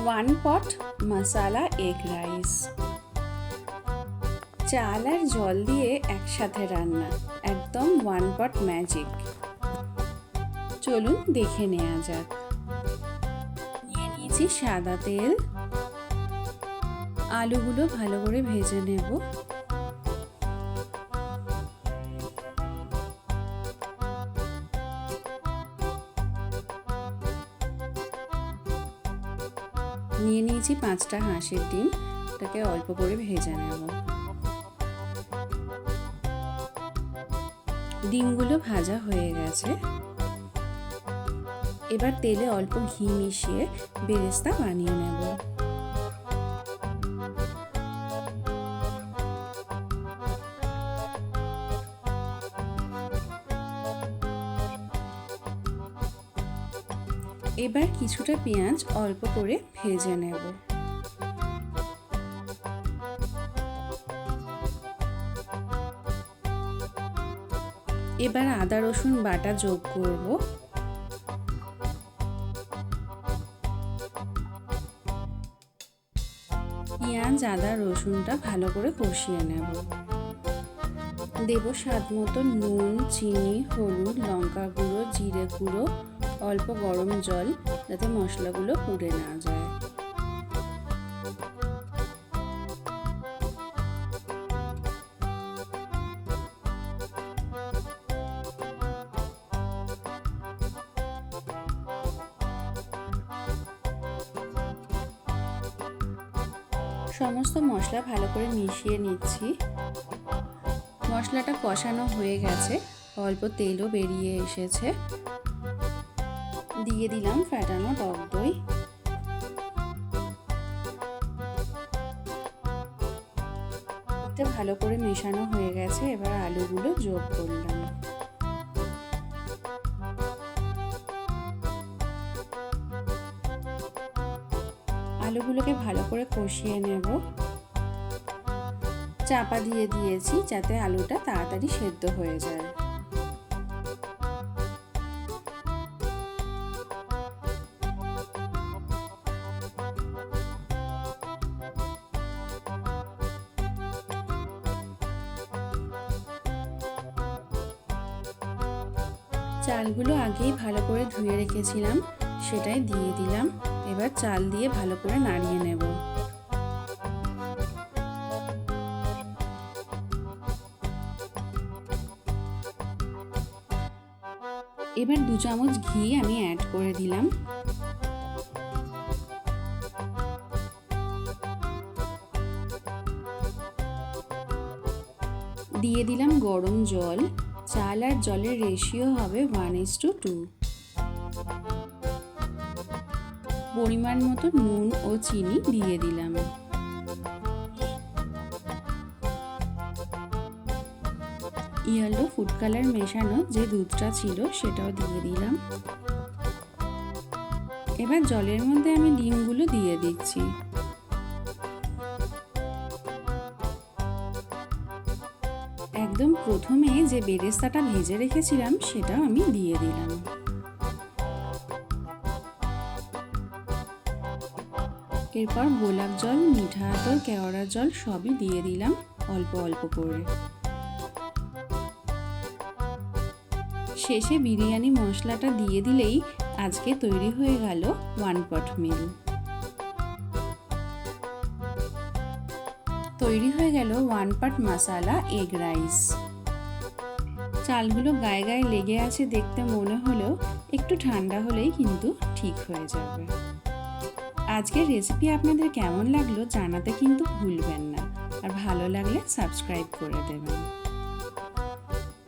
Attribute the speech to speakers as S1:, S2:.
S1: One পট মশালা egg rice. চাল আর জল দিয়ে একসাথে রান্না, একদম ওয়ান পট ম্যাজিক। চলুন দেখে নেওয়া যাক। নিয়ে নিয়েছি সাদা তেল, আলুগুলো ভালো করে ভেজে নেব। নিয়ে নিয়েছি 5টা হাঁসের ডিম, এটাকে অল্প করে ভেজে নেব। ডিমগুলো ভাজা হয়ে গেছে, এবার তেলে অল্প ঘি মিশিয়ে বেরেস্তা বানিয়ে নেব। এবার কিছুটা পেঁয়াজ অল্প করে ভেজে নেব। এবার আদা রসুন বাটা যোগ করব। পেঁয়াজ আদা রসুনটা ভালো করে কষিয়ে নেব। দেব স্বাদ মতো নুন, চিনি, হলুদ, লঙ্কা গুঁড়ো, জিরে গুঁড়ো, অল্প গরম জল, যাতে মশলাগুলো পুড়ে না যায়। সমস্ত মশলা ভালো করে মিশিয়ে নিচ্ছি। মশলাটা কষানো হয়ে গেছে, অল্প তেলও বেরিয়ে এসেছে। দিয়ে দিলাম ফ্যাটানো টক দই। এটা ভালো করে মেশানো হয়ে গেছে, এবার আলুগুলো যোগ করলাম। আলুগুলোকে ভালো করে কষিয়ে নেব। চাপা দিয়ে দিয়েছি যাতে আলুটা তাড়াতাড়ি সেদ্ধ হয়ে যায়। চালগুলো আগেই ভালো করে ধুয়ে রেখেছিলাম, সেটাই দিয়ে দিলাম। এবার চাল দিয়ে ভালো করে নাড়িয়ে নেব। এবার 2 চামচ ঘি আমি অ্যাড করে দিলাম। দিয়ে দিলাম গরম জল। চাল আর জলের রেশিও হবে 1:2। পরিমাণ মতো নুন ও চিনি দিয়ে দিলাম। ইয়েলো ফুড কালার মেশানো যে দুধটা ছিল সেটাও দিয়ে দিলাম। এবার জলের মধ্যে আমি ডিমগুলো দিয়ে দিচ্ছি। একদম প্রথমে যে বেরেস্তাটা ভেজে রেখেছিলাম সেটাও আমি দিয়ে দিলাম। এরপর গোলাপ জল, মিঠা আতর, কেওড়া জল সবই দিয়ে দিলাম অল্প অল্প করে। শেষে বিরিয়ানি মশলাটা দিয়ে দিলেই আজকে তৈরি হয়ে গেল ওয়ান পট মিল। তৈরি হয়ে গেল ওয়ান পট মশালা এগ রাইস। চালগুলো গায়ে গায়ে লেগে আছে দেখতে মনে হলেও একটু ঠান্ডা হলেই কিন্তু ঠিক হয়ে যাবে। আজকের রেসিপি আপনাদের কেমন লাগলো জানাতে কিন্তু ভুলবেন না, আর ভালো লাগলে সাবস্ক্রাইব করে দেবেন।